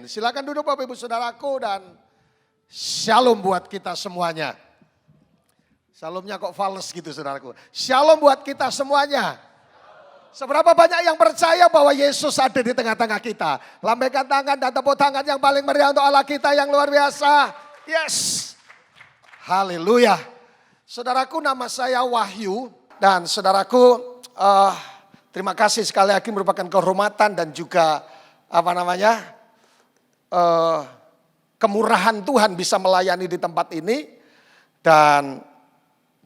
Silakan duduk Bapak Ibu Saudaraku dan shalom buat kita semuanya. Shalomnya kok fals gitu saudaraku. Shalom buat kita semuanya. Seberapa banyak yang percaya bahwa Yesus ada di tengah-tengah kita. Lambaikan tangan dan tepuk tangan yang paling meriah untuk Allah kita yang luar biasa. Yes. Haleluya. Saudaraku, nama saya Wahyu. Dan saudaraku, terima kasih sekali lagi, merupakan kehormatan dan juga kemurahan Tuhan bisa melayani di tempat ini. Dan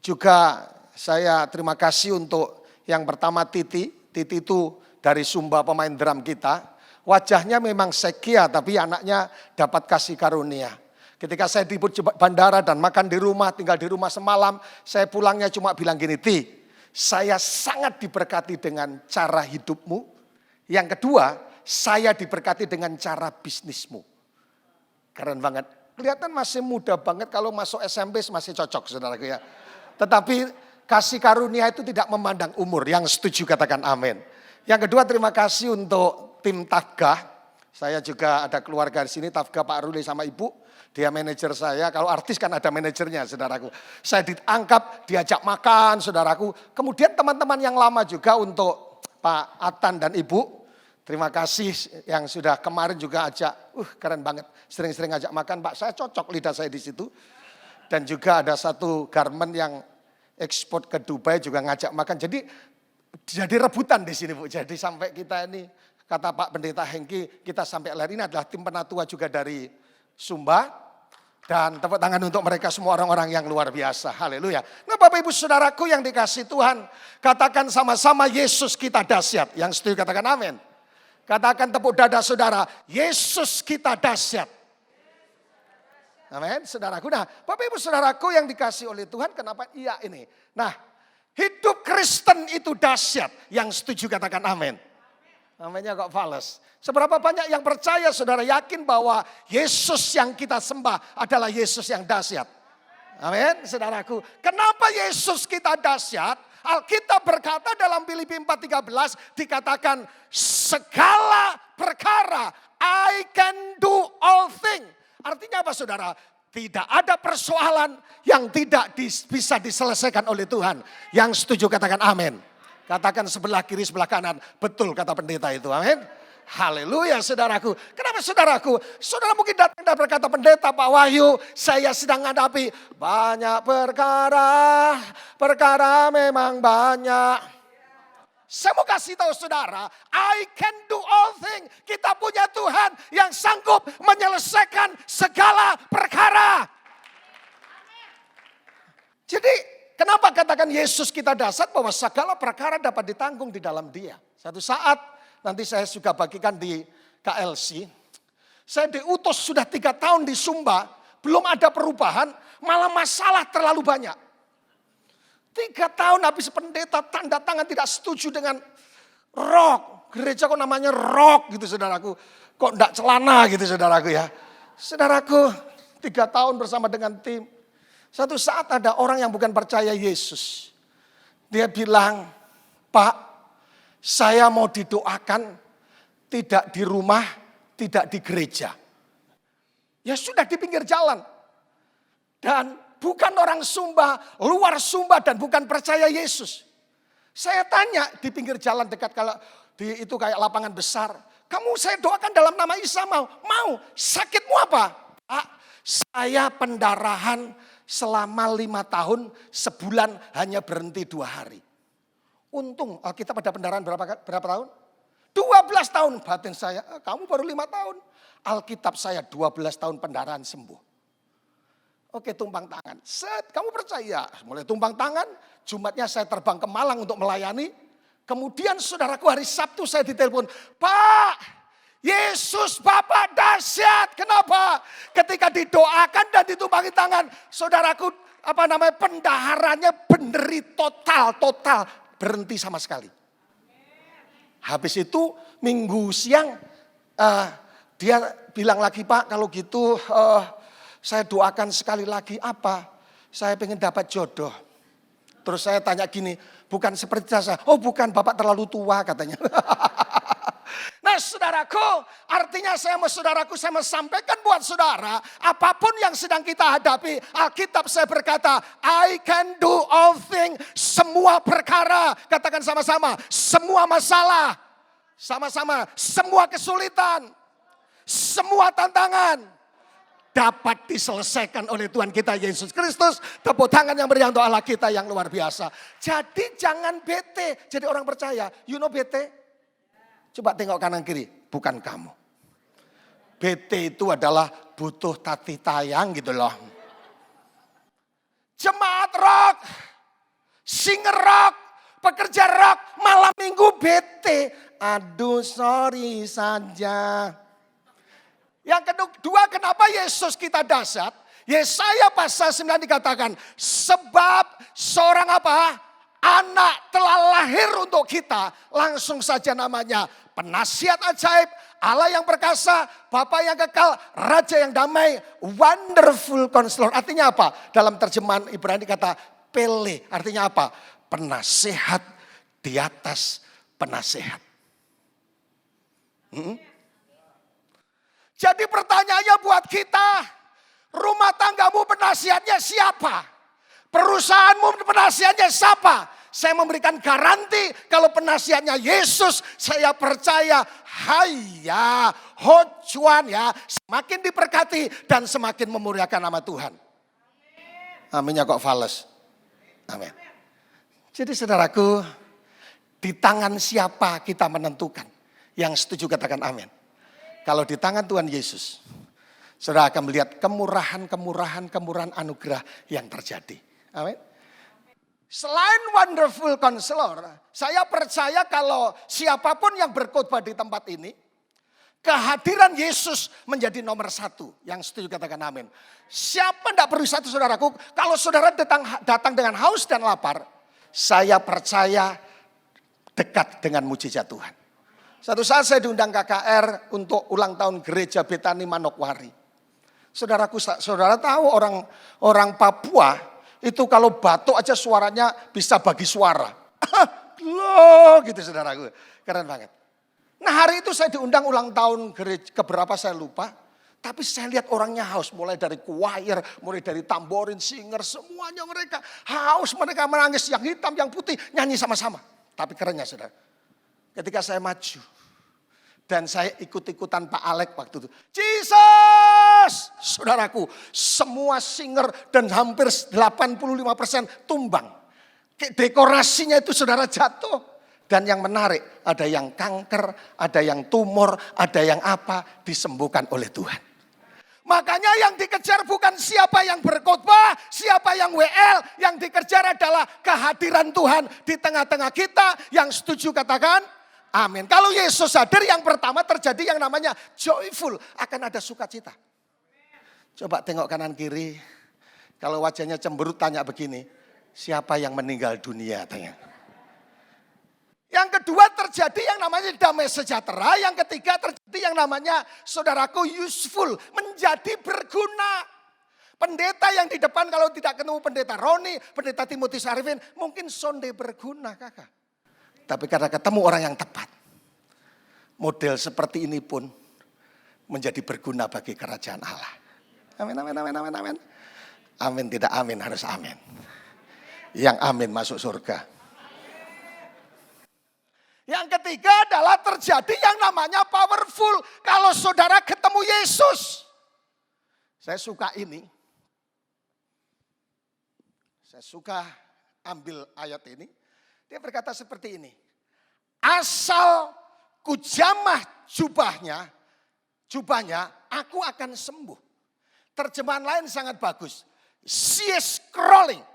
juga saya terima kasih untuk yang pertama Titi. Titi itu dari Sumba, pemain drum kita. Wajahnya memang sekia tapi anaknya dapat kasih karunia. Ketika saya di bandara dan makan di rumah, tinggal di rumah semalam, saya pulangnya cuma bilang gini, Ti, saya sangat diberkati dengan cara hidupmu. Yang kedua, saya diberkati dengan cara bisnismu. Keren banget. Kelihatan masih muda banget, kalau masuk SMP masih cocok saudaraku ya. Tetapi kasih karunia itu tidak memandang umur. Yang setuju katakan amin. Yang kedua, terima kasih untuk tim Tafgah. Saya juga ada keluarga di sini, Tafgah Pak Ruli sama Ibu. Dia manajer saya. Kalau artis kan ada manajernya saudaraku. Saya diangkat, diajak makan saudaraku. Kemudian teman-teman yang lama juga untuk Pak Atan dan Ibu. Terima kasih yang sudah kemarin juga ajak. Keren banget. Sering-sering ajak makan Pak. Saya cocok lidah saya di situ. Dan juga ada satu garment yang ekspor ke Dubai juga ngajak makan. Jadi rebutan di sini Bu. Jadi sampai kita ini, kata Pak Pendeta Hengki, kita sampai lari. Ini adalah tim penatua juga dari Sumba. Dan tepuk tangan untuk mereka semua orang-orang yang luar biasa. Haleluya. Nah Bapak Ibu Saudaraku yang dikasih Tuhan, katakan sama-sama Yesus kita dahsyat. Yang setuju katakan amin. Katakan tepuk dada saudara, Yesus kita dahsyat. Amin, saudaraku. Nah, Bapak Ibu Saudaraku yang dikasih oleh Tuhan, kenapa iya ini? Nah, hidup Kristen itu dahsyat. Yang setuju katakan amin. Aminnya kok fals. Seberapa banyak yang percaya, saudara yakin bahwa Yesus yang kita sembah adalah Yesus yang dahsyat. Amin, saudaraku. Kenapa Yesus kita dahsyat? Alkitab berkata dalam Filipi 4:13 dikatakan segala perkara I can do all things. Artinya apa saudara? Tidak ada persoalan yang tidak bisa diselesaikan oleh Tuhan. Yang setuju katakan amin. Katakan sebelah kiri sebelah kanan. Betul kata pendeta itu, amin. Haleluya saudaraku. Kenapa saudaraku? Saudara mungkin datang dan berkata, pendeta Pak Wahyu, saya sedang menghadapi banyak perkara memang banyak. Saya mau kasih tahu saudara, I can do all things. Kita punya Tuhan yang sanggup menyelesaikan segala perkara. Jadi kenapa katakan Yesus kita dahsyat, bahwa segala perkara dapat ditanggung di dalam Dia. Satu saat nanti saya juga bagikan di KLC. Saya diutus sudah 3 tahun di Sumba, belum ada perubahan, malah masalah terlalu banyak. 3 tahun habis pendeta tanda tangan tidak setuju dengan rok. Gereja kok namanya rok gitu saudaraku. Kok enggak celana gitu saudaraku ya. Saudaraku 3 tahun bersama dengan tim. Satu saat ada orang yang bukan percaya Yesus. Dia bilang, Pak, saya mau didoakan tidak di rumah, tidak di gereja. Ya sudah di pinggir jalan. Dan bukan orang Sumba, luar Sumba dan bukan percaya Yesus. Saya tanya di pinggir jalan dekat kalau di itu kayak lapangan besar. Kamu saya doakan dalam nama Isa mau? Mau. Sakitmu apa? Pak, saya pendarahan selama 5 tahun, sebulan hanya berhenti 2 hari. Untung kita pada pendarahan berapa tahun? 12 tahun. Batin saya, kamu baru 5 tahun. Alkitab saya 12 tahun pendarahan sembuh. Oke, tumpang tangan. Kamu percaya? Mulai tumpang tangan, Jumatnya saya terbang ke Malang untuk melayani. Kemudian saudaraku hari Sabtu saya ditelepon, Pak, Yesus Bapak dahsyat. Kenapa? Ketika didoakan dan ditumpangi tangan, saudaraku pendaharannya berderi total berhenti sama sekali. Habis itu minggu siang dia bilang lagi, Pak, kalau gitu saya doakan sekali lagi. Apa? Saya pengen dapat jodoh. Terus saya tanya gini, bukan seperti saya. Oh bukan, Bapak terlalu tua katanya. Nah saudaraku, artinya saya mau sampaikan buat saudara, apapun yang sedang kita hadapi, Alkitab saya berkata, I can do all things, semua perkara, katakan sama-sama, semua masalah, sama-sama, semua kesulitan, semua tantangan, dapat diselesaikan oleh Tuhan kita Yesus Kristus. Tepuk tangan yang meriah untuk Allah kita yang luar biasa. Jadi jangan bete, jadi orang percaya, you know bete? Coba tengok kanan kiri, bukan kamu. BT itu adalah butuh tati tayang gitu loh. Jemaat rock, singer rock, pekerja rock, malam minggu BT. Aduh sorry saja. Yang kedua, kenapa Yesus kita dahsyat? Yesaya pasal 9 dikatakan, sebab seorang apa? Anak telah lahir untuk kita, langsung saja namanya penasihat ajaib, Allah yang perkasa, Bapa yang kekal, Raja yang damai, Wonderful Counselor. Artinya apa? Dalam terjemahan Ibrani kata Pele, artinya apa? Penasehat di atas penasehat. Jadi pertanyaannya buat kita, rumah tanggamu penasihatnya siapa? Perusahaanmu penasihatnya siapa? Saya memberikan garansi kalau penasihatnya Yesus, saya percaya haya, hojuan ya, semakin diberkati dan semakin memuliakan nama Tuhan. Aminnya kok fales. Amin. Jadi saudaraku, di tangan siapa kita menentukan? Yang setuju katakan amin. Kalau di tangan Tuhan Yesus, saudara akan melihat kemurahan anugerah yang terjadi. Amin. Selain Wonderful Counselor, saya percaya kalau siapapun yang berkhotbah di tempat ini, kehadiran Yesus menjadi nomor satu. Yang setuju katakan amin. Siapa tidak perlu satu saudaraku, kalau saudara datang dengan haus dan lapar, saya percaya dekat dengan mujizat Tuhan. Satu saat saya diundang KKR untuk ulang tahun gereja Betani Manokwari. Saudaraku, saudara tahu orang Papua itu kalau batuk aja suaranya bisa bagi suara. Loh gitu saudaraku, keren banget. Nah hari itu saya diundang ulang tahun gereja keberapa saya lupa. Tapi saya lihat orangnya haus, mulai dari choir, mulai dari tamborin, singer, semuanya mereka haus, mereka menangis, yang hitam, yang putih, nyanyi sama-sama. Tapi kerennya saudara, ketika saya maju dan saya ikut-ikutan Pak Alek waktu itu, Jesus, saudaraku, semua singer dan hampir 85% tumbang. Dekorasinya itu saudara jatuh. Dan yang menarik, ada yang kanker, ada yang tumor, ada yang apa, disembuhkan oleh Tuhan. Makanya yang dikejar bukan siapa yang berkhotbah, siapa yang WL, yang dikejar adalah kehadiran Tuhan di tengah-tengah kita. Yang setuju katakan amin. Kalau Yesus hadir, yang pertama terjadi yang namanya joyful, akan ada sukacita. Coba tengok kanan kiri, kalau wajahnya cemberut tanya begini, siapa yang meninggal dunia? Tanya. Yang kedua terjadi yang namanya damai sejahtera. Yang ketiga terjadi yang namanya saudaraku useful. Menjadi berguna. Pendeta yang di depan kalau tidak ketemu pendeta Roni, pendeta Timotius Arifin. Mungkin sonde berguna kakak. Tapi karena ketemu orang yang tepat. Model seperti ini pun menjadi berguna bagi kerajaan Allah. Amin, amin, amin, amin, amin. Amin tidak amin harus amin. Yang amin masuk surga. Yang ketiga adalah terjadi yang namanya powerful. Kalau saudara ketemu Yesus. Saya suka ini. Saya suka ambil ayat ini. Dia berkata seperti ini. Asal kujamah jubahnya, aku akan sembuh. Terjemahan lain sangat bagus. She is crawling.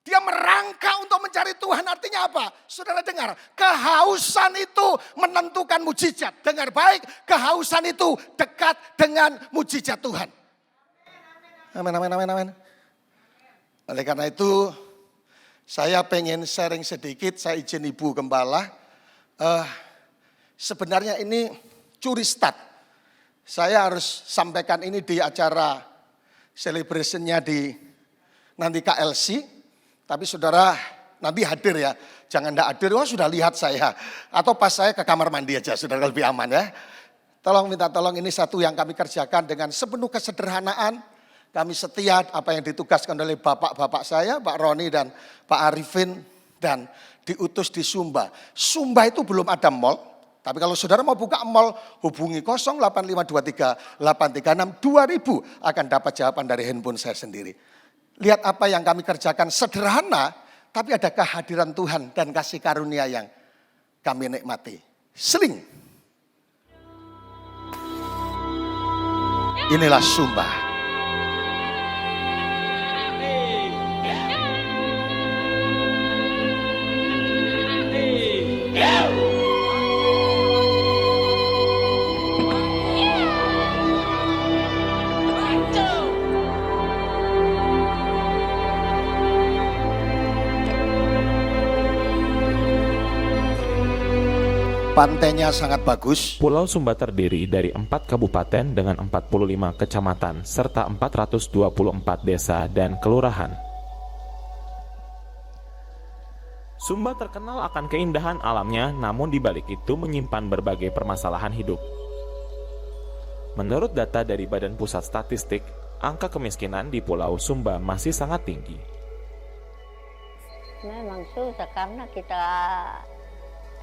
Dia merangkak untuk mencari Tuhan, artinya apa? Saudara dengar, kehausan itu menentukan mujizat. Dengar baik, kehausan itu dekat dengan mujizat Tuhan. Amin, amin, amin, amin. Oleh karena itu, saya pengen sharing sedikit, saya izin Ibu Gembala. Sebenarnya ini curi start. Saya harus sampaikan ini di acara celebration-nya di nanti KLC. Tapi saudara nanti hadir ya. Jangan enggak hadir, oh sudah lihat saya. Atau pas saya ke kamar mandi aja, sudah lebih aman ya. Tolong minta tolong, ini satu yang kami kerjakan dengan sepenuh kesederhanaan. Kami setia apa yang ditugaskan oleh bapak-bapak saya, Pak Roni dan Pak Arifin. Dan diutus di Sumba. Sumba itu belum ada mall. Tapi kalau saudara mau buka mall, hubungi 08523-836-2000 akan dapat jawaban dari handphone saya sendiri. Lihat apa yang kami kerjakan sederhana, tapi ada kehadiran Tuhan dan kasih karunia yang kami nikmati. Seling. Inilah Sumba. Pantainya sangat bagus. Pulau Sumba terdiri dari 4 kabupaten dengan 45 kecamatan serta 424 desa dan kelurahan. Sumba terkenal akan keindahan alamnya, namun di balik itu menyimpan berbagai permasalahan hidup. Menurut data dari Badan Pusat Statistik, angka kemiskinan di Pulau Sumba masih sangat tinggi. Memang susah karena kita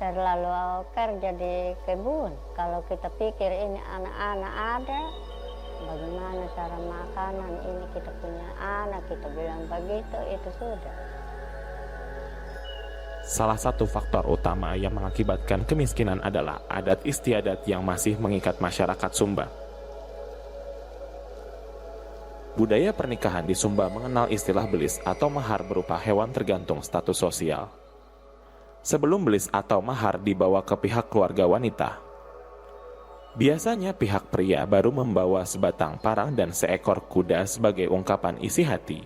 terlalu kerja di kebun. Kalau kita pikir ini anak-anak ada, bagaimana cara makanan ini kita punya anak, kita bilang begitu, itu sudah. Salah satu faktor utama yang mengakibatkan kemiskinan adalah adat istiadat yang masih mengikat masyarakat Sumba. Budaya pernikahan di Sumba mengenal istilah belis atau mahar berupa hewan tergantung status sosial. Sebelum belis atau mahar dibawa ke pihak keluarga wanita, biasanya pihak pria baru membawa sebatang parang dan seekor kuda sebagai ungkapan isi hati.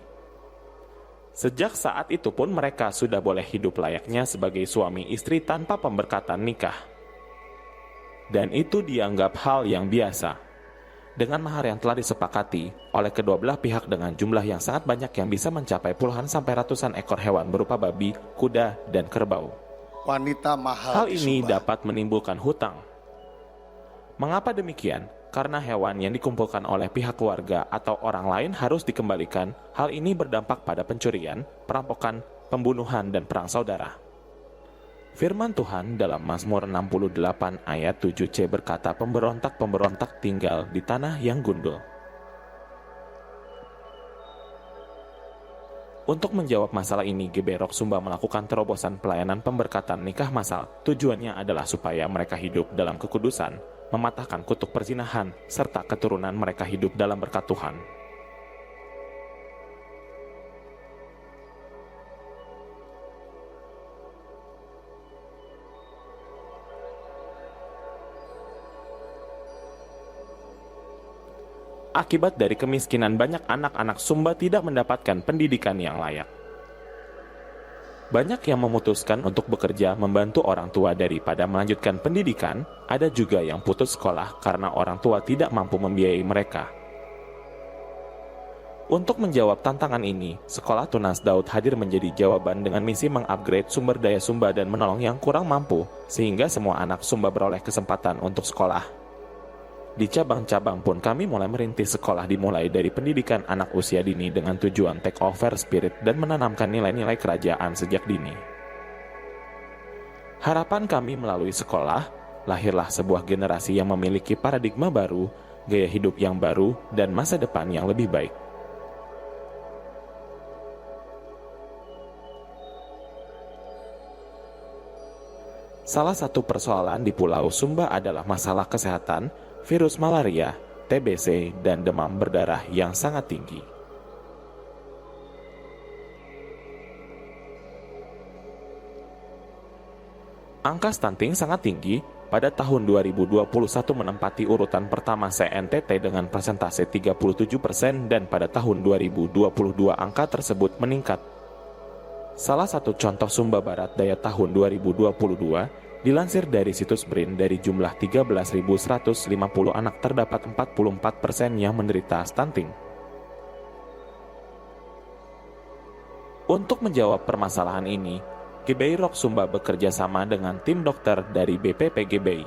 Sejak saat itu pun mereka sudah boleh hidup layaknya sebagai suami istri tanpa pemberkatan nikah. Dan itu dianggap hal yang biasa. Dengan mahar yang telah disepakati oleh kedua belah pihak dengan jumlah yang sangat banyak yang bisa mencapai puluhan sampai ratusan ekor hewan berupa babi, kuda, dan kerbau. Wanita mahal. Hal ini dapat menimbulkan hutang. Mengapa demikian? Karena hewan yang dikumpulkan oleh pihak keluarga atau orang lain harus dikembalikan. Hal ini berdampak pada pencurian, perampokan, pembunuhan, dan perang saudara. Firman Tuhan dalam Mazmur 68 ayat 7c berkata, pemberontak-pemberontak tinggal di tanah yang gundul. Untuk menjawab masalah ini, GBROK Sumba melakukan terobosan pelayanan pemberkatan nikah massal. Tujuannya adalah supaya mereka hidup dalam kekudusan, mematahkan kutuk perzinahan, serta keturunan mereka hidup dalam berkat Tuhan. Akibat dari kemiskinan, banyak anak-anak Sumba tidak mendapatkan pendidikan yang layak. Banyak yang memutuskan untuk bekerja membantu orang tua daripada melanjutkan pendidikan. Ada juga yang putus sekolah karena orang tua tidak mampu membiayai mereka. Untuk menjawab tantangan ini, Sekolah Tunas Daud hadir menjadi jawaban dengan misi mengupgrade sumber daya Sumba dan menolong yang kurang mampu, sehingga semua anak Sumba beroleh kesempatan untuk sekolah. Di cabang-cabang pun kami mulai merintis sekolah dimulai dari pendidikan anak usia dini dengan tujuan take over spirit dan menanamkan nilai-nilai kerajaan sejak dini. Harapan kami melalui sekolah, lahirlah sebuah generasi yang memiliki paradigma baru, gaya hidup yang baru, dan masa depan yang lebih baik. Salah satu persoalan di Pulau Sumba adalah masalah kesehatan, virus malaria, TBC, dan demam berdarah yang sangat tinggi. Angka stunting sangat tinggi. Pada tahun 2021 menempati urutan pertama se-NTT dengan persentase 37% dan pada tahun 2022 angka tersebut meningkat. Salah satu contoh Sumba Barat daya tahun 2022 dilansir dari situs BRIN, dari jumlah 13.150 anak terdapat 44% yang menderita stunting. Untuk menjawab permasalahan ini, GBI Rock Sumba bekerja sama dengan tim dokter dari BPP GBI.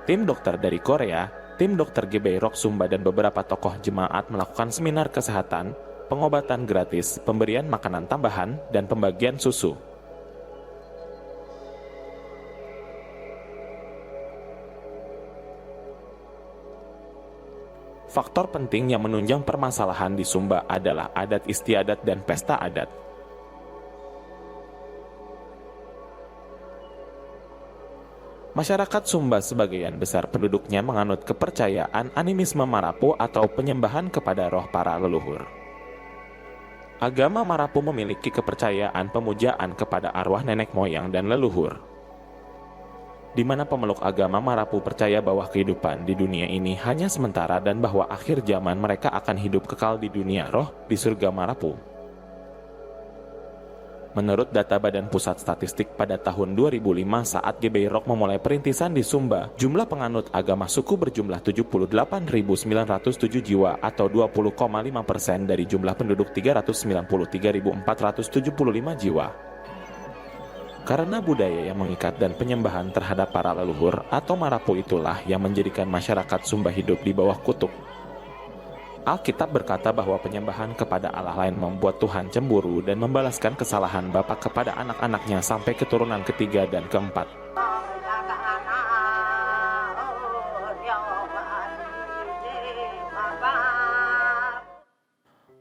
Tim dokter dari Korea, tim dokter GBI Rock Sumba dan beberapa tokoh jemaat melakukan seminar kesehatan, pengobatan gratis, pemberian makanan tambahan, dan pembagian susu. Faktor penting yang menunjang permasalahan di Sumba adalah adat istiadat dan pesta adat. Masyarakat Sumba sebagian besar penduduknya menganut kepercayaan animisme Marapu atau penyembahan kepada roh para leluhur. Agama Marapu memiliki kepercayaan pemujaan kepada arwah nenek moyang dan leluhur, di mana pemeluk agama Marapu percaya bahwa kehidupan di dunia ini hanya sementara dan bahwa akhir zaman mereka akan hidup kekal di dunia roh di surga Marapu. Menurut data Badan Pusat Statistik pada tahun 2005 saat GBI Rock memulai perintisan di Sumba, jumlah penganut agama suku berjumlah 78.907 jiwa atau 20,5% dari jumlah penduduk 393.475 jiwa. Karena budaya yang mengikat dan penyembahan terhadap para leluhur atau Marapu itulah yang menjadikan masyarakat Sumba hidup di bawah kutuk. Alkitab berkata bahwa penyembahan kepada Allah lain membuat Tuhan cemburu dan membalaskan kesalahan bapa kepada anak-anaknya sampai keturunan ketiga dan keempat.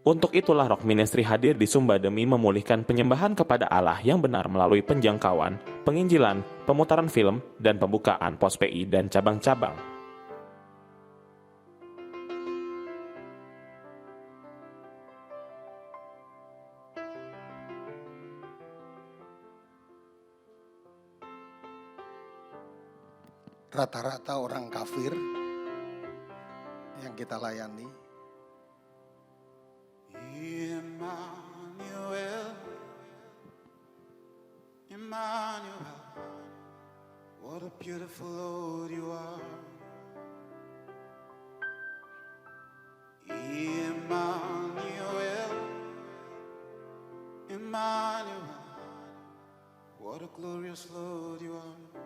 Untuk itulah Rock Ministry hadir di Sumba demi memulihkan penyembahan kepada Allah yang benar melalui penjangkauan, penginjilan, pemutaran film, dan pembukaan pos PI dan cabang-cabang. Rata-rata orang kafir yang kita layani. Emmanuel, Emmanuel, what a beautiful Lord you are. Emmanuel, Emmanuel, what a glorious Lord you are.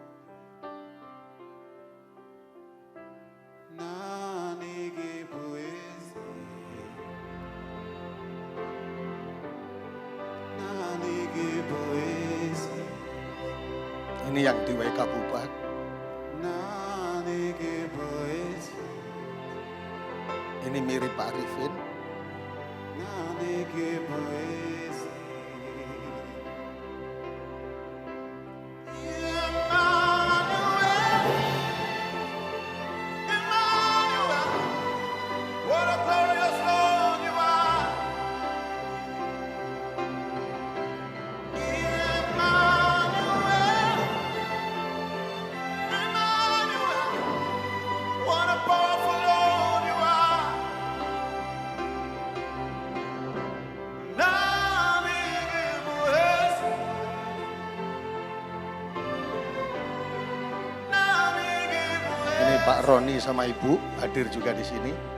Ini yang di WK Bubat. Ini mirip Pak Arifin. Pak Roni sama Ibu hadir juga di sini.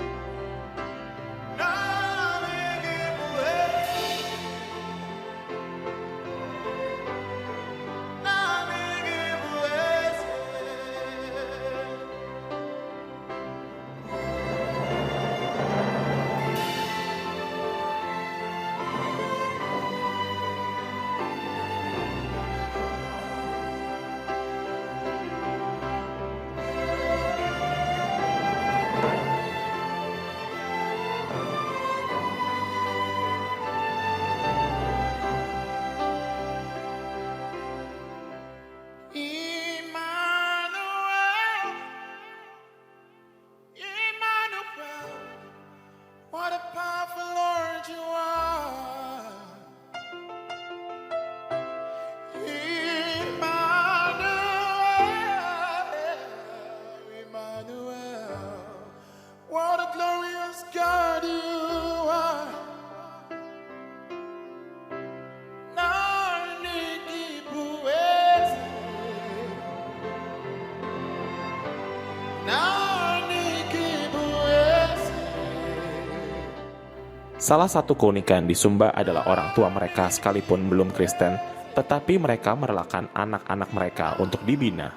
Salah satu keunikan di Sumba adalah orang tua mereka sekalipun belum Kristen, tetapi mereka merelakan anak-anak mereka untuk dibina.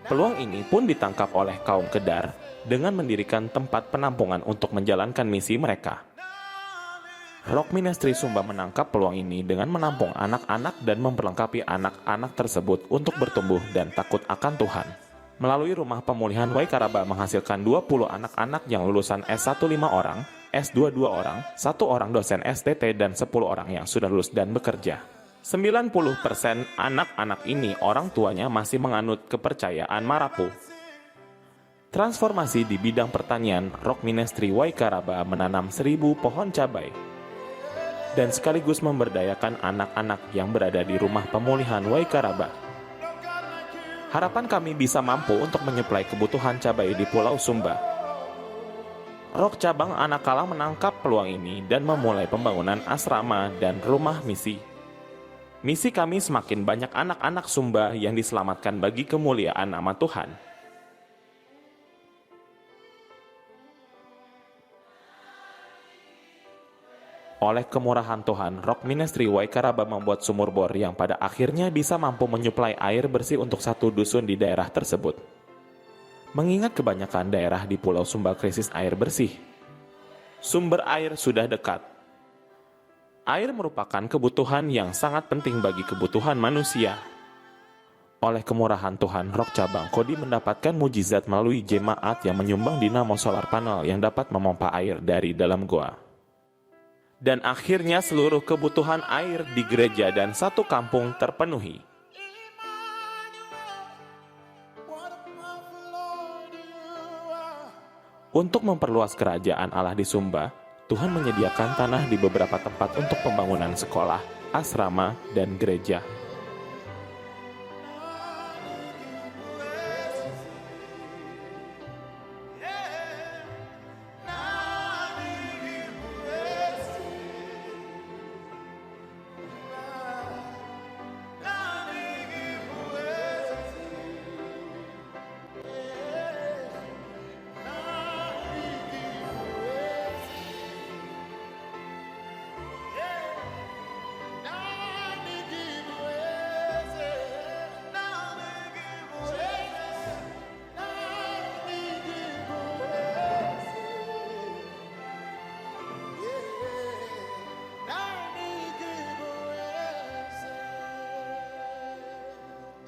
Peluang ini pun ditangkap oleh kaum Kedar dengan mendirikan tempat penampungan untuk menjalankan misi mereka. Rock Ministry Sumba menangkap peluang ini dengan menampung anak-anak dan memperlengkapi anak-anak tersebut untuk bertumbuh dan takut akan Tuhan. Melalui rumah pemulihan Waikaraba menghasilkan 20 anak-anak yang lulusan S1 5 orang, S2 2 orang, 1 orang dosen STT dan 10 orang yang sudah lulus dan bekerja. 90% anak-anak ini orang tuanya masih menganut kepercayaan Marapu. Transformasi di bidang pertanian, Rock Ministry Waikaraba menanam 1000 pohon cabai dan sekaligus memberdayakan anak-anak yang berada di rumah pemulihan Waikaraba. Harapan kami bisa mampu untuk menyuplai kebutuhan cabai di Pulau Sumba. Rock cabang Anakala menangkap peluang ini dan memulai pembangunan asrama dan rumah misi. Misi kami semakin banyak anak-anak Sumba yang diselamatkan bagi kemuliaan nama Tuhan. Oleh kemurahan Tuhan, Rock Ministry Waikaraba membuat sumur bor yang pada akhirnya bisa mampu menyuplai air bersih untuk 1 dusun di daerah tersebut. Mengingat kebanyakan daerah di Pulau Sumba krisis air bersih, sumber air sudah dekat. Air merupakan kebutuhan yang sangat penting bagi kebutuhan manusia. Oleh kemurahan Tuhan, Rock Cabang Kodi mendapatkan mujizat melalui jemaat yang menyumbang dinamo solar panel yang dapat memompa air dari dalam goa. Dan akhirnya seluruh kebutuhan air di gereja dan 1 kampung terpenuhi. Untuk memperluas kerajaan Allah di Sumba, Tuhan menyediakan tanah di beberapa tempat untuk pembangunan sekolah, asrama, dan gereja.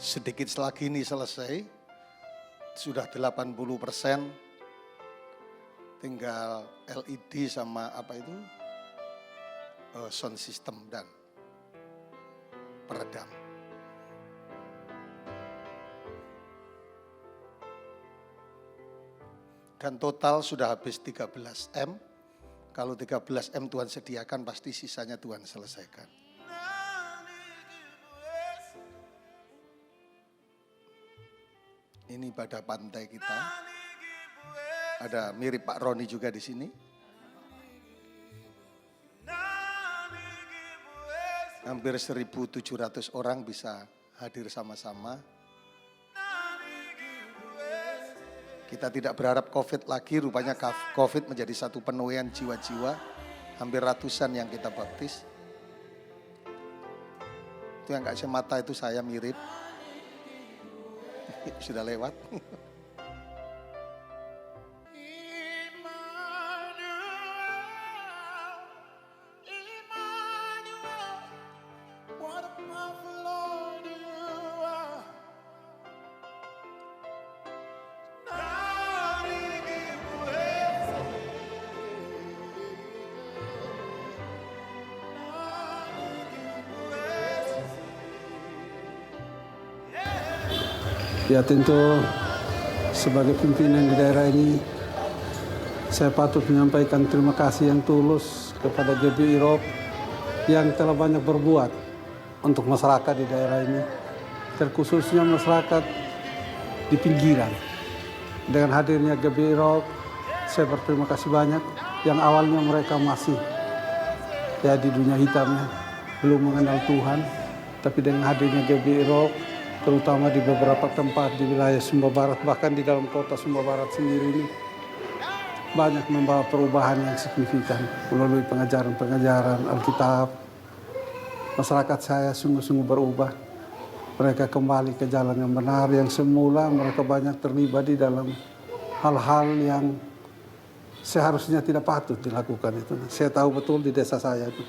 Sedikit lagi ini selesai, sudah 80%, tinggal LED sama apa itu, sound system dan peredam. Dan total sudah habis 13 M, kalau 13 M Tuhan sediakan pasti sisanya Tuhan selesaikan. Ini pada pantai kita. Ada mirip Pak Roni juga di sini. Hampir 1.700 orang bisa hadir sama-sama. Kita tidak berharap COVID lagi, rupanya COVID menjadi satu penuaian jiwa-jiwa. Hampir ratusan yang kita baptis. Itu yang kacamata itu saya mirip. Sudah lewat. Ya tentu sebagai pimpinan di daerah ini, saya patut menyampaikan terima kasih yang tulus kepada GBI Rock yang telah banyak berbuat untuk masyarakat di daerah ini, terkhususnya masyarakat di pinggiran. Dengan hadirnya GBI Rock, saya berterima kasih banyak yang awalnya mereka masih di dunia hitamnya, belum mengenal Tuhan, tapi dengan hadirnya GBI Rock, terutama di beberapa tempat di wilayah Sumba Barat, bahkan di dalam kota Sumba Barat sendiri ini, banyak membawa perubahan yang signifikan melalui pengajaran-pengajaran Alkitab, masyarakat saya sungguh-sungguh berubah. Mereka kembali ke jalan yang benar, yang semula mereka banyak terlibat di dalam hal-hal yang seharusnya tidak patut dilakukan itu. Saya tahu betul di desa saya itu.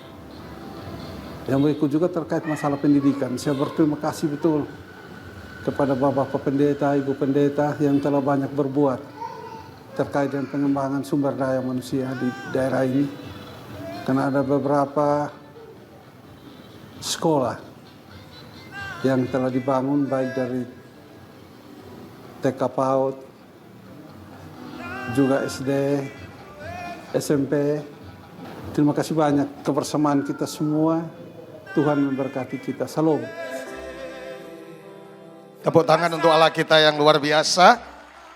Yang berikut juga terkait masalah pendidikan. Saya berterima kasih betul kepada Bapak Pendeta, Ibu Pendeta yang telah banyak berbuat terkait dengan pengembangan sumber daya manusia di daerah ini. Karena ada beberapa sekolah yang telah dibangun baik dari TK PAUD, juga SD, SMP. Terima kasih banyak kebersamaan kita semua. Tuhan memberkati kita. Salam. Tepuk tangan untuk Allah kita yang luar biasa.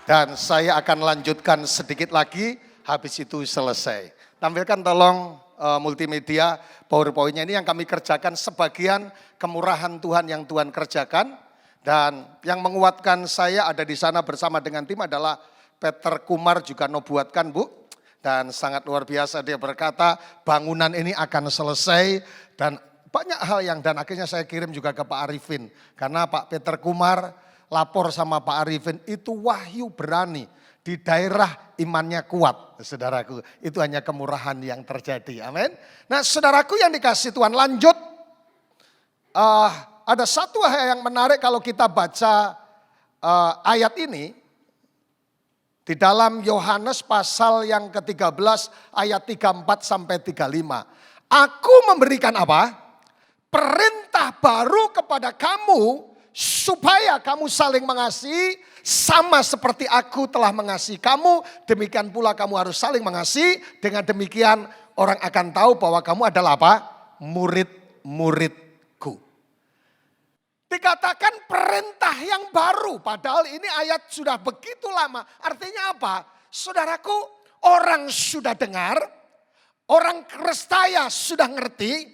Dan saya akan lanjutkan sedikit lagi, habis itu selesai. Tampilkan tolong multimedia, PowerPoint-nya ini yang kami kerjakan sebagian kemurahan Tuhan yang Tuhan kerjakan. Dan yang menguatkan saya ada di sana bersama dengan tim adalah Peter Kumar juga nubuatkan Bu. Dan sangat luar biasa dia berkata bangunan ini akan selesai dan banyak hal yang dan akhirnya saya kirim juga ke Pak Arifin. Karena Pak Peter Kumar lapor sama Pak Arifin itu wahyu berani. Di daerah imannya kuat, saudaraku. Itu hanya kemurahan yang terjadi, amin. Nah saudaraku yang dikasih Tuhan lanjut. Ada satu hal yang menarik kalau kita baca ayat ini. Di dalam Yohanes pasal yang ke-13 ayat 34 sampai 35. Aku memberikan apa? Perintah baru kepada kamu supaya kamu saling mengasihi sama seperti aku telah mengasihi kamu. Demikian pula kamu harus saling mengasihi. Dengan demikian orang akan tahu bahwa kamu adalah apa? Murid-muridku. Dikatakan perintah yang baru. Padahal ini ayat sudah begitu lama. Artinya apa? Saudaraku, orang sudah dengar. Orang Kristaya sudah ngerti.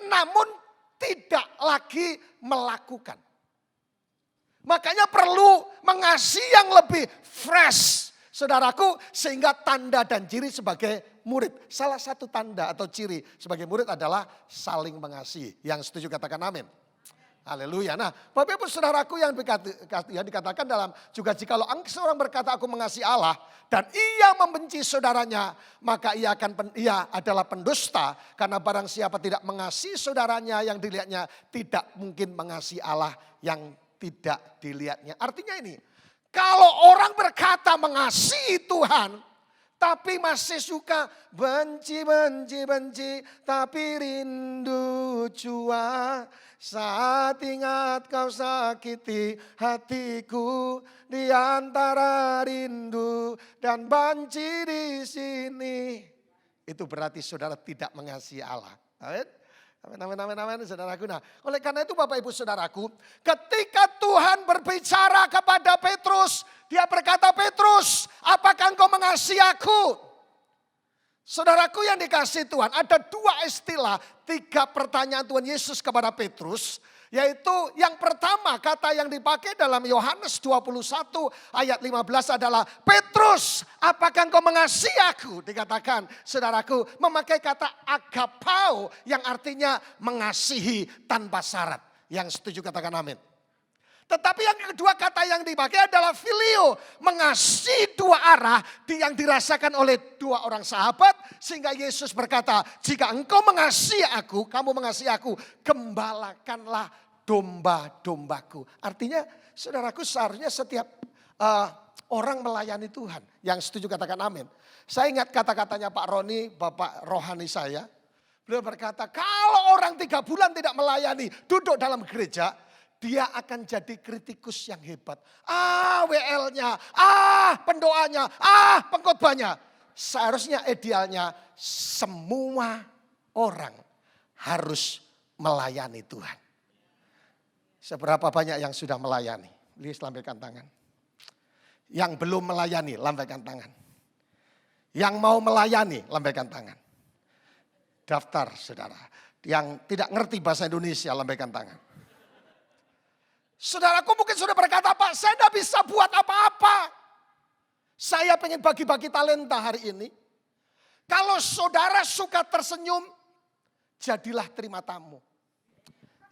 Namun tidak lagi melakukan. Makanya perlu mengasihi yang lebih fresh. Saudaraku, sehingga tanda dan ciri sebagai murid. Salah satu tanda atau ciri sebagai murid adalah saling mengasihi. Yang setuju katakan amin. Haleluya. Nah, Bapak Ibu Saudaraku yang dikatakan dalam juga jikalau seorang berkata aku mengasihi Allah dan ia membenci saudaranya, maka ia adalah pendusta karena barang siapa tidak mengasihi saudaranya yang dilihatnya tidak mungkin mengasihi Allah yang tidak dilihatnya. Artinya ini, kalau orang berkata mengasihi Tuhan tapi masih suka benci, tapi rindu jua. Saat ingat kau sakiti hatiku di antara rindu dan benci di sini. Itu berarti saudara tidak mengasihi Allah. Amin. Amin, saudaraku. Nah, oleh karena itu Bapak Ibu Saudaraku, ketika Tuhan berbicara kepada Petrus, dia berkata, Petrus, apakah engkau mengasihi aku? Saudaraku yang dikasihi Tuhan, ada dua istilah, tiga pertanyaan Tuhan Yesus kepada Petrus. Yaitu yang pertama kata yang dipakai dalam Yohanes 21 ayat 15 adalah Petrus, apakah engkau mengasihi aku? Dikatakan saudaraku memakai kata agapao yang artinya mengasihi tanpa syarat. Yang setuju katakan amin. Tetapi yang kedua kata yang dipakai adalah filio. Mengasihi dua arah yang dirasakan oleh dua orang sahabat. Sehingga Yesus berkata, jika engkau mengasihi aku, kamu mengasihi aku, gembalakanlah domba-dombaku. Artinya saudaraku seharusnya setiap orang melayani Tuhan. Yang setuju katakan amin. Saya ingat kata-katanya Pak Roni, Bapak rohani saya. Beliau berkata, kalau orang 3 bulan tidak melayani, duduk dalam gereja, dia akan jadi kritikus yang hebat. WL-nya, pendoanya, pengkhotbahnya. Seharusnya idealnya semua orang harus melayani Tuhan. Seberapa banyak yang sudah melayani? Lihat, lambaikan tangan. Yang belum melayani, lambaikan tangan. Yang mau melayani, lambaikan tangan. Daftar saudara. Yang tidak ngerti bahasa Indonesia, lambaikan tangan. Saudaraku mungkin sudah berkata, Pak, saya tidak bisa buat apa-apa. Saya pengen bagi-bagi talenta hari ini. Kalau saudara suka tersenyum, jadilah terima tamu.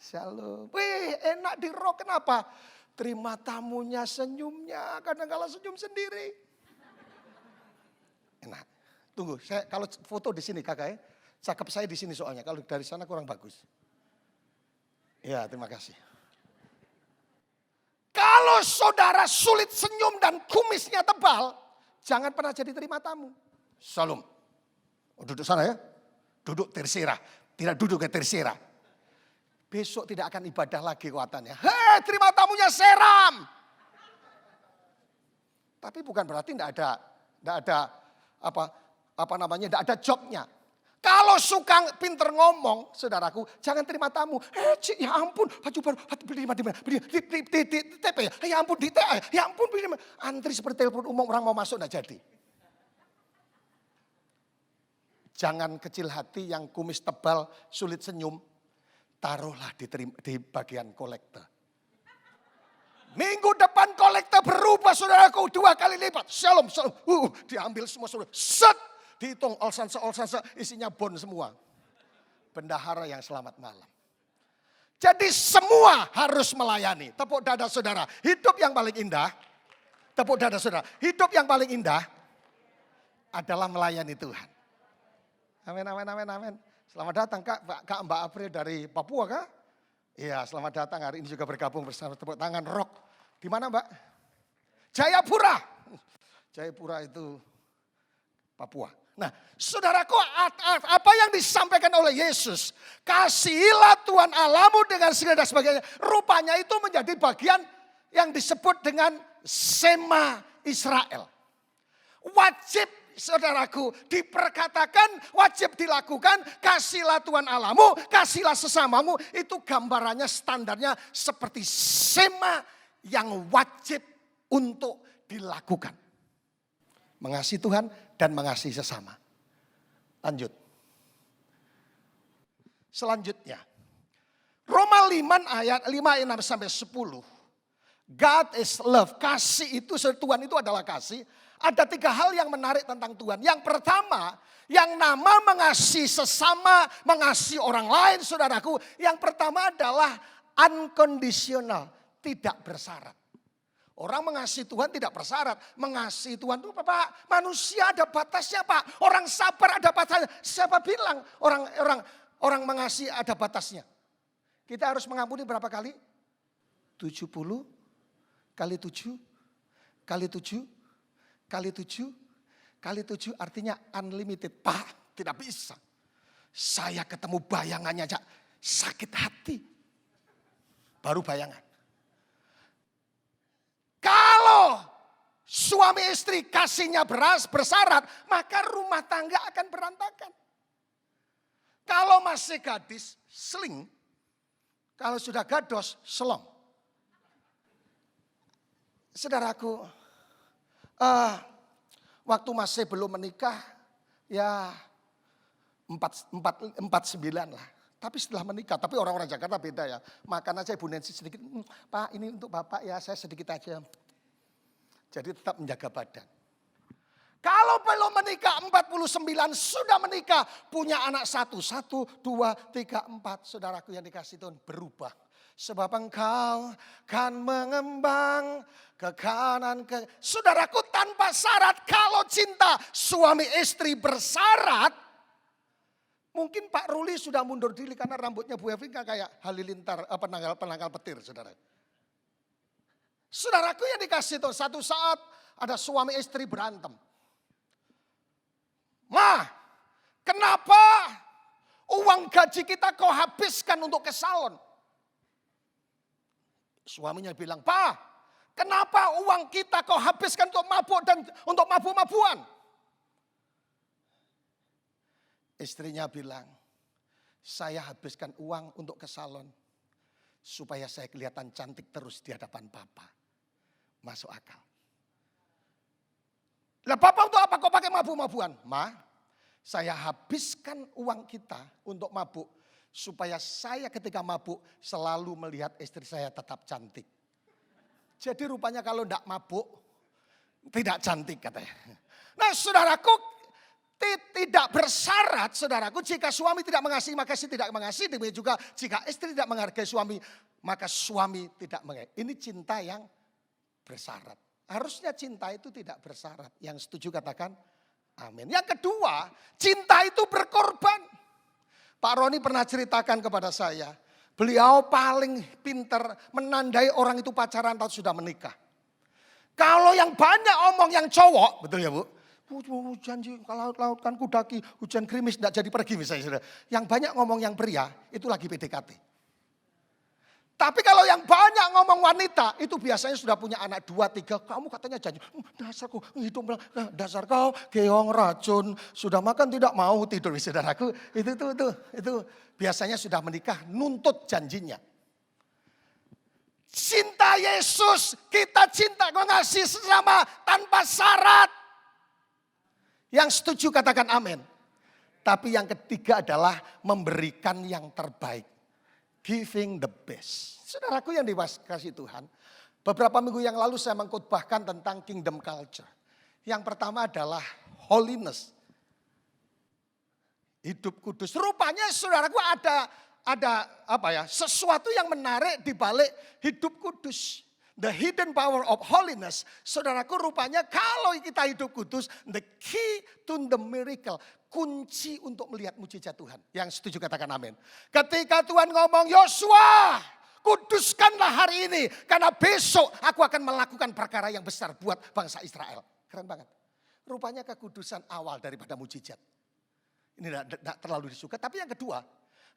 Shalom. Wih, enak di rock, kenapa? Terima tamunya, senyumnya, kadang-kala senyum sendiri. Enak. Tunggu, saya kalau foto di sini kakak ya. Cakep saya di sini soalnya, kalau dari sana kurang bagus. Ya, terima kasih. Kalau saudara sulit senyum dan kumisnya tebal, jangan pernah jadi terima tamu. Shalom. Oh, duduk sana ya. Duduk terserah. Tidak duduk ke terserah. Besok tidak akan ibadah lagi kekuatannya. Hei, terima tamunya seram. Tapi bukan berarti tidak ada tidak ada jobnya. Kalau suka pinter ngomong, saudaraku, jangan terima tamu. Cik, ya ampun, baju baru, beli di TP ya ampun, di TA, ya ampun, beli antri seperti telepon umum, orang mau masuk tidak jadi. Jangan kecil hati yang kumis tebal, sulit senyum, taruhlah di bagian kolektor. Minggu depan kolektor berubah, saudaraku, 2 kali lipat. Shalom. Diambil semua saudara. Set. Dihitung olsansa, isinya bon semua. Bendahara yang selamat malam. Jadi semua harus melayani. Tepuk dada saudara. Hidup yang paling indah. Tepuk dada saudara. Hidup yang paling indah adalah melayani Tuhan. Amin. Selamat datang Kak Mbak April dari Papua Kak. Iya, selamat datang, hari ini juga bergabung bersama, tepuk tangan rock. Di mana Mbak? Jayapura. Jayapura itu Papua. Nah, saudaraku, apa yang disampaikan oleh Yesus, kasihilah Tuhan Allahmu dengan segala dan sebagainya. Rupanya itu menjadi bagian yang disebut dengan Sema Israel. Wajib, saudaraku, diperkatakan, wajib dilakukan, kasihlah Tuhan Allahmu, kasihlah sesamamu. Itu gambarannya, standarnya seperti Sema yang wajib untuk dilakukan. Mengasihi Tuhan dan mengasihi sesama. Lanjut. Selanjutnya. Roma 5 ayat 6-10. God is love. Kasih itu, Tuhan itu adalah kasih. Ada 3 hal yang menarik tentang Tuhan. Yang pertama, yang nama mengasihi sesama, mengasihi orang lain, saudaraku. Yang pertama adalah unconditional, tidak bersyarat. Orang mengasihi Tuhan tidak bersyarat. Mengasihi Tuhan itu Pak, manusia ada batasnya Pak. Orang sabar ada batasnya. Siapa bilang orang mengasihi ada batasnya? Kita harus mengampuni berapa kali? 70 kali 7 kali 7 kali 7 kali 7 artinya unlimited. Pak, tidak bisa. Saya ketemu bayangannya aja sakit hati. Baru bayangan. Kalau suami istri kasihnya bersyarat, maka rumah tangga akan berantakan. Kalau masih gadis, seling. Kalau sudah gados, selong. Saudaraku, waktu masih belum menikah, ya 49 lah. Tapi setelah menikah, tapi orang-orang Jakarta beda ya. Makan aja Ibu Nancy sedikit, Pak ini untuk Bapak ya, saya sedikit aja. Jadi tetap menjaga badan. Kalau belum menikah 49 sudah menikah, punya anak 1, 2, 3, 4. Saudaraku yang dikasih Tuhan berubah. Sebab engkau kan mengembang ke kanan ke. Saudaraku tanpa syarat, kalau cinta suami istri bersyarat, mungkin Pak Ruli sudah mundur diri karena rambutnya Bu Evelyn kayak halilintar, penanggal petir, saudara. Saudaraku yang dikasih Tuhan, satu saat ada suami istri berantem. Ma, kenapa uang gaji kita kau habiskan untuk ke salon? Suaminya bilang, Pak, kenapa uang kita kau habiskan untuk mabuk dan untuk mabuk-mabuan? Istrinya bilang, saya habiskan uang untuk ke salon supaya saya kelihatan cantik terus di hadapan Papa. Masuk akal. Lah Papa untuk apa kau pakai mabuk-mabuan? Ma, saya habiskan uang kita untuk mabuk supaya saya ketika mabuk selalu melihat istri saya tetap cantik. Jadi rupanya kalau tidak mabuk tidak cantik katanya. Nah saudaraku, tidak bersyarat, saudaraku, jika suami tidak mengasihi, maka istri tidak mengasihi. Demikian juga jika istri tidak menghargai suami, maka suami tidak menghargai. Ini cinta yang bersyarat. Harusnya cinta itu tidak bersyarat. Yang setuju katakan amin. Yang kedua, cinta itu berkorban. Pak Roni pernah ceritakan kepada saya, beliau paling pintar menandai orang itu pacaran atau sudah menikah. Kalau yang banyak omong yang cowok, betul ya Bu? Janji kalau laut kan kudaki, hujan gerimis tidak jadi pergi misalnya. Saudara. Yang banyak ngomong yang pria, itu lagi PDKT. Tapi kalau yang banyak ngomong wanita, itu biasanya sudah punya anak 2, 3. Kamu katanya janji, dasar kau hidup, dasar kau keong racun. Sudah makan tidak mau tidur, saudaraku. Itu biasanya sudah menikah, nuntut janjinya. Cinta Yesus, kita cinta mengasihi sesama tanpa syarat. Yang setuju katakan amin. Tapi yang ketiga adalah memberikan yang terbaik. Giving the best. Saudaraku yang dikasihi Tuhan, beberapa minggu yang lalu saya mengkhotbahkan tentang kingdom culture. Yang pertama adalah holiness. Hidup kudus. Rupanya saudaraku ada sesuatu yang menarik di balik hidup kudus. The hidden power of holiness. Saudaraku, rupanya kalau kita hidup kudus, the key to the miracle, kunci untuk melihat mujizat Tuhan. Yang setuju katakan amin. Ketika Tuhan ngomong, Yosua, kuduskanlah hari ini, karena besok aku akan melakukan perkara yang besar buat bangsa Israel. Keren banget. Rupanya kekudusan awal daripada mujizat. Ini tidak terlalu disuka. Tapi yang kedua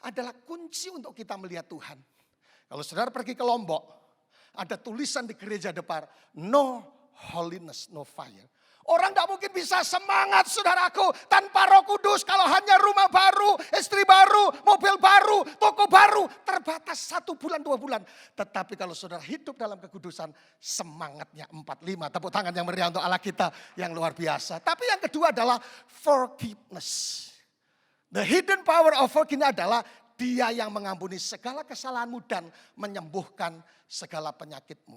adalah kunci untuk kita melihat Tuhan. Kalau saudara pergi ke Lombok, ada tulisan di gereja depan, no holiness, no fire. Orang tidak mungkin bisa semangat saudaraku tanpa Roh Kudus kalau hanya rumah baru, istri baru, mobil baru, toko baru. Terbatas 1 bulan, 2 bulan. Tetapi kalau saudara hidup dalam kekudusan, semangatnya 4-5. Tepuk tangan yang meriah untuk Allah kita yang luar biasa. Tapi yang kedua adalah forgiveness. The hidden power of forgiveness adalah Dia yang mengampuni segala kesalahanmu dan menyembuhkan segala penyakitmu.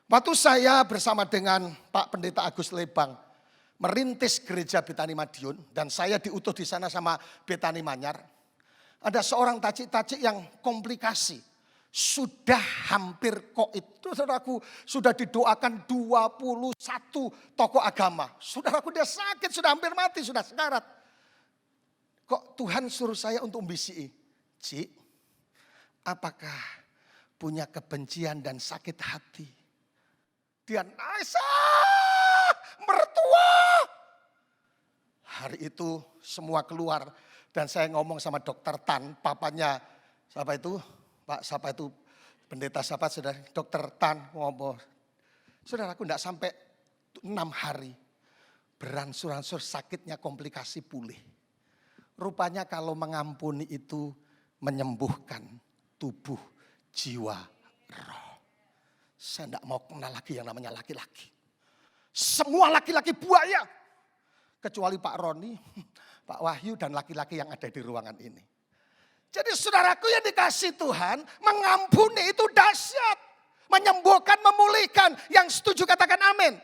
Waktu saya bersama dengan Pak Pendeta Agus Lebang merintis gereja Betani Madiun dan saya diutus di sana sama Betani Manyar. Ada seorang tacik-tacik yang komplikasi. Sudah hampir koit. Saudaraku, sudah didoakan 21 tokoh agama. Saudaraku, dia sakit, sudah hampir mati, sudah sekarat. Kok Tuhan suruh saya untuk membisiki? Cik, apakah punya kebencian dan sakit hati? Dia nangis, mertua. Hari itu semua keluar dan saya ngomong sama dokter Tan, papanya siapa itu? Pak siapa itu? Pendeta siapa saudara? Dokter Tan ngomong. Saudaraku enggak sampai 6 hari beransur-ansur sakitnya komplikasi pulih. Rupanya kalau mengampuni itu menyembuhkan tubuh, jiwa, roh. Saya tidak mau kenal lagi yang namanya laki-laki. Semua laki-laki buaya. Kecuali Pak Roni, Pak Wahyu dan laki-laki yang ada di ruangan ini. Jadi saudaraku yang dikasih Tuhan, mengampuni itu dahsyat. Menyembuhkan, memulihkan. Yang setuju katakan amin.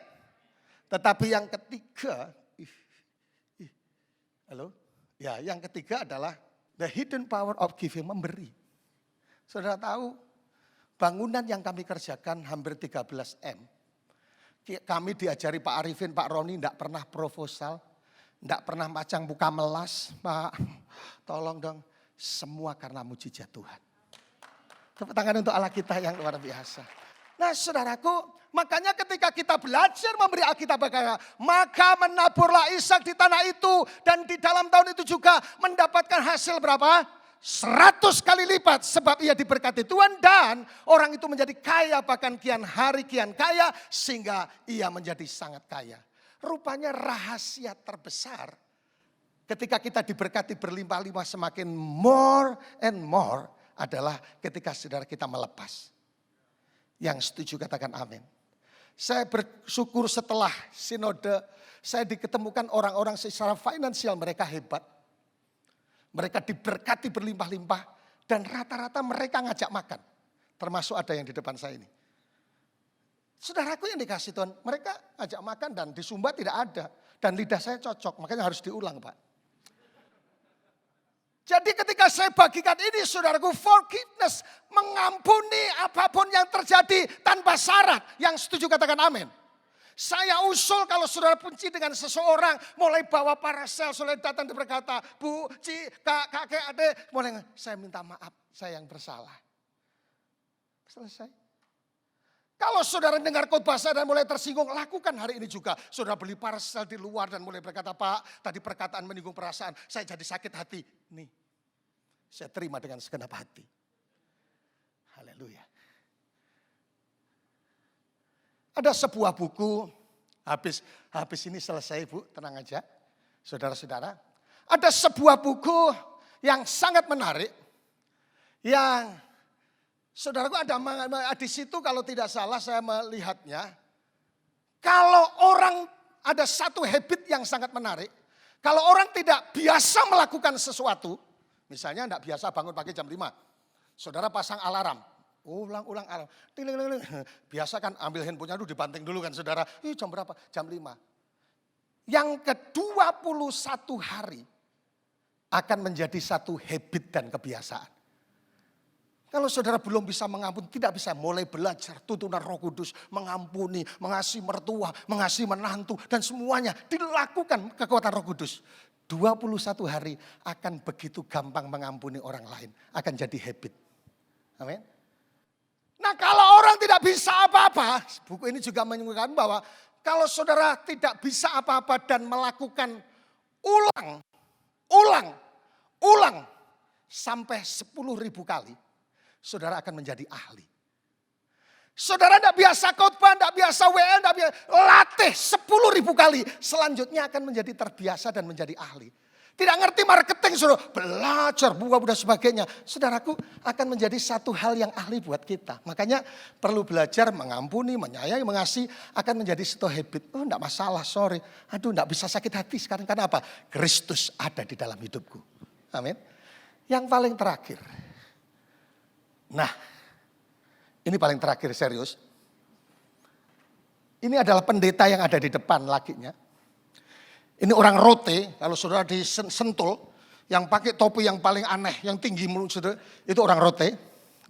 Tetapi yang ketiga, halo? Ya, yang ketiga adalah the hidden power of giving, memberi. Saudara tahu, bangunan yang kami kerjakan hampir 13 M. Kami diajari Pak Arifin, Pak Roni, tidak pernah proposal, tidak pernah macang buka melas. Pak, tolong dong, semua karena mujizat Tuhan. Tepuk tangan untuk Allah kita yang luar biasa. Nah saudaraku, makanya ketika kita belajar memberi Alkitab berkata, maka menaburlah Ishak di tanah itu. Dan di dalam tahun itu juga mendapatkan hasil berapa? 100 kali lipat. Sebab ia diberkati Tuhan dan orang itu menjadi kaya. Bahkan kian hari kian kaya sehingga ia menjadi sangat kaya. Rupanya rahasia terbesar ketika kita diberkati berlimpah-limpah semakin more and more adalah ketika saudara kita melepas. Yang setuju katakan amin. Saya bersyukur setelah sinode, saya diketemukan orang-orang secara finansial mereka hebat. Mereka diberkati berlimpah-limpah dan rata-rata mereka ngajak makan. Termasuk ada yang di depan saya ini. Saudaraku yang dikasih Tuhan, mereka ajak makan dan di Sumba tidak ada. Dan lidah saya cocok, makanya harus diulang Pak. Jadi ketika saya bagikan ini saudaraku, forgiveness, mengampuni apapun yang terjadi tanpa syarat. Yang setuju katakan amin. Saya usul kalau saudara benci dengan seseorang, mulai bawa parasel, mulai datang dan berkata, Bu, Kak, kakek, adik, mulai saya minta maaf, saya yang bersalah. Selesai. Kalau saudara dengar khotbah saya dan mulai tersinggung, lakukan hari ini juga. Saudara beli parcel di luar dan mulai berkata, Pak, tadi perkataan menyinggung perasaan, saya jadi sakit hati. Nih, saya terima dengan segenap hati. Haleluya. Ada sebuah buku, habis ini selesai Bu, tenang aja. Saudara-saudara, ada sebuah buku yang sangat menarik, yang saudaraku ada di situ kalau tidak salah saya melihatnya. Kalau orang ada satu habit yang sangat menarik. Kalau orang tidak biasa melakukan sesuatu. Misalnya tidak biasa bangun pagi jam 5. Saudara pasang alarm. Ulang-ulang alarm. Biasa kan ambil handphonenya dulu dibanting dulu kan saudara. Jam berapa? Jam 5. Yang ke-21 hari akan menjadi satu habit dan kebiasaan. Kalau saudara belum bisa mengampuni, tidak bisa mulai belajar tuntunan Roh Kudus, mengampuni, mengasihi mertua, mengasihi menantu, dan semuanya dilakukan kekuatan Roh Kudus. 21 hari akan begitu gampang mengampuni orang lain, akan jadi habit. Amin. Nah kalau orang tidak bisa apa-apa, buku ini juga menyebutkan bahwa kalau saudara tidak bisa apa-apa dan melakukan ulang sampai 10.000 kali, saudara akan menjadi ahli. Saudara tidak biasa khotbah, tidak biasa WN, tidak biasa latih 10.000 kali. Selanjutnya akan menjadi terbiasa dan menjadi ahli. Tidak ngerti marketing, saudara belajar buah dan sebagainya. Saudaraku akan menjadi satu hal yang ahli buat kita. Makanya perlu belajar mengampuni, menyayangi, mengasihi akan menjadi satu habit. Oh tidak masalah, sorry. Aduh tidak bisa sakit hati sekarang. Karena apa? Kristus ada di dalam hidupku. Amin. Yang paling terakhir. Nah, ini paling terakhir serius. Ini adalah pendeta yang ada di depan lakinya. Ini orang rote, kalau saudara di Sentul, yang pakai topi yang paling aneh, yang tinggi menurut saudara, itu orang rote.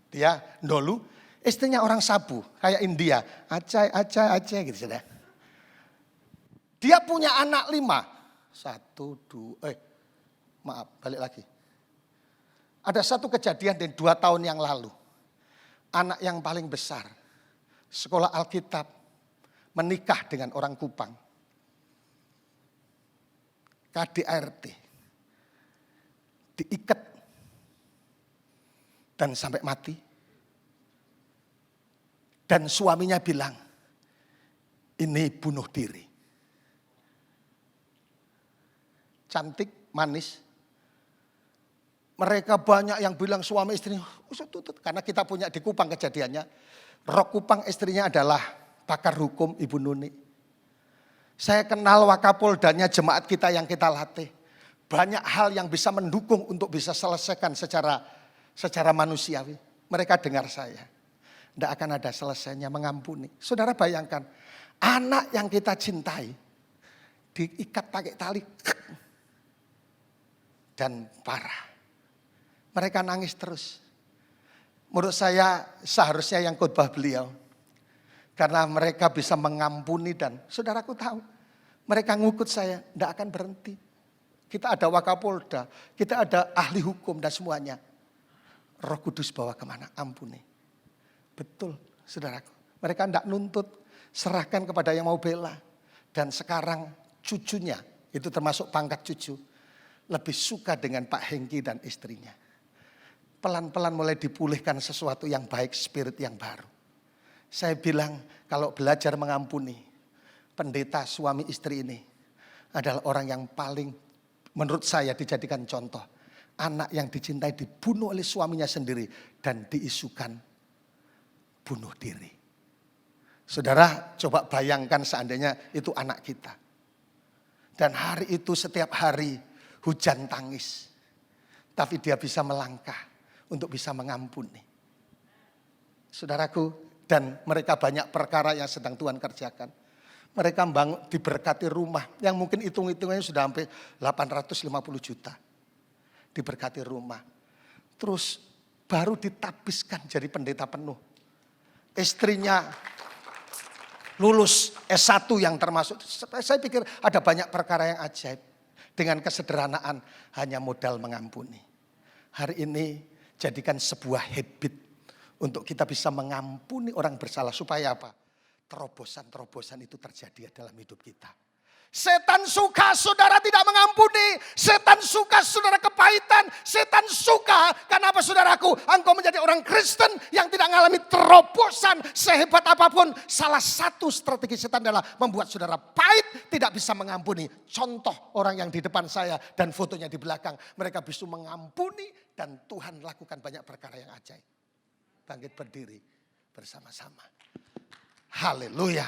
Dia dolu, istrinya orang Sabu, kayak India. Aceh gitu saudara. Dia punya anak 5. Balik lagi. Ada satu kejadian di 2 tahun yang lalu. Anak yang paling besar. Sekolah Alkitab. Menikah dengan orang Kupang. KDRT. Diikat. Dan sampai mati. Dan suaminya bilang. Ini bunuh diri. Cantik, manis. Mereka banyak yang bilang suami istrinya, karena kita punya di Kupang kejadiannya. Roh Kupang istrinya adalah pakar hukum Ibu Nuni. Saya kenal Wakapoldanya jemaat kita yang kita latih. Banyak hal yang bisa mendukung untuk bisa selesaikan secara manusiawi. Mereka dengar saya. Tidak akan ada selesainya mengampuni. Saudara bayangkan, anak yang kita cintai diikat pakai tali dan parah. Mereka nangis terus. Menurut saya seharusnya yang khotbah beliau. Karena mereka bisa mengampuni dan saudaraku tahu. Mereka ngukut saya, tidak akan berhenti. Kita ada Wakapolda, kita ada ahli hukum dan semuanya. Roh Kudus bawa kemana? Ampuni. Betul saudaraku. Mereka tidak nuntut, serahkan kepada yang mau bela. Dan sekarang cucunya, itu termasuk pangkat cucu. Lebih suka dengan Pak Hengki dan istrinya. Pelan-pelan mulai dipulihkan sesuatu yang baik, spirit yang baru. Saya bilang kalau belajar mengampuni, pendeta suami istri ini adalah orang yang paling menurut saya dijadikan contoh. Anak yang dicintai dibunuh oleh suaminya sendiri dan diisukan bunuh diri. Saudara coba bayangkan seandainya itu anak kita. Dan hari itu setiap hari hujan tangis. Tapi dia bisa melangkah untuk bisa mengampuni. Saudaraku, Dan mereka banyak perkara yang sedang Tuhan kerjakan. Mereka diberkati rumah yang mungkin hitung-hitungannya sudah sampai 850 juta. Diberkati rumah. Terus baru ditabiskan jadi pendeta penuh. Istrinya lulus S1 yang termasuk. Saya pikir ada banyak perkara yang ajaib. Dengan kesederhanaan hanya modal mengampuni. Hari ini jadikan sebuah habit untuk kita bisa mengampuni orang bersalah. Supaya apa? Terobosan-terobosan itu terjadi dalam hidup kita. Setan suka saudara tidak mengampuni. Setan suka saudara kepahitan. Setan suka karena apa saudaraku? Engkau menjadi orang Kristen yang tidak mengalami terobosan sehebat apapun. Salah satu strategi setan adalah membuat saudara pahit, tidak bisa mengampuni. Contoh orang yang di depan saya dan fotonya di belakang. Mereka bisa mengampuni dan Tuhan lakukan banyak perkara yang ajaib. Bangkit berdiri bersama-sama. Haleluya.